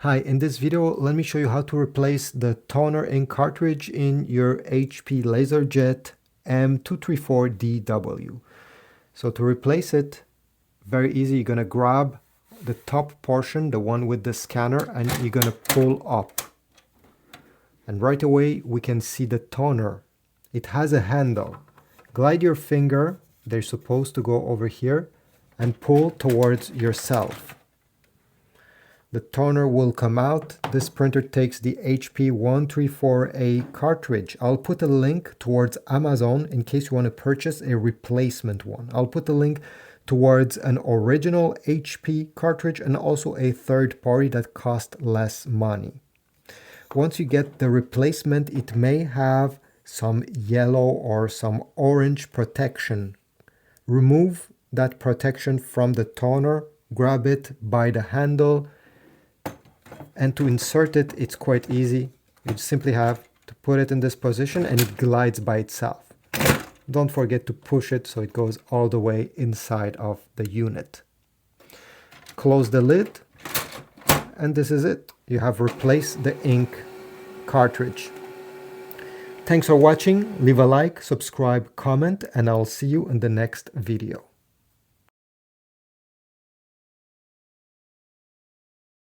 Hi, in this video, let me show you how to replace the toner ink cartridge in your HP LaserJet M234dw. So to replace it, very easy, you're gonna grab the top portion, the one with the scanner, and you're gonna pull up. And right away, we can see the toner. It has a handle. Glide your finger, they're supposed to go over here, and pull towards yourself. The toner will come out. This printer takes the HP 134A cartridge. I'll put a link towards Amazon in case you want to purchase a replacement one. I'll put a link towards an original HP cartridge and also a third party that cost less money. Once you get the replacement, it may have some yellow or some orange protection. Remove that protection from the toner, grab it by the handle, and to insert it, it's quite easy. You simply have to put it in this position and it glides by itself. Don't forget to push it so it goes all the way inside of the unit. Close the lid, and this is it. You have replaced the ink cartridge. Thanks for watching. Leave a like, subscribe, comment, and I'll see you in the next video.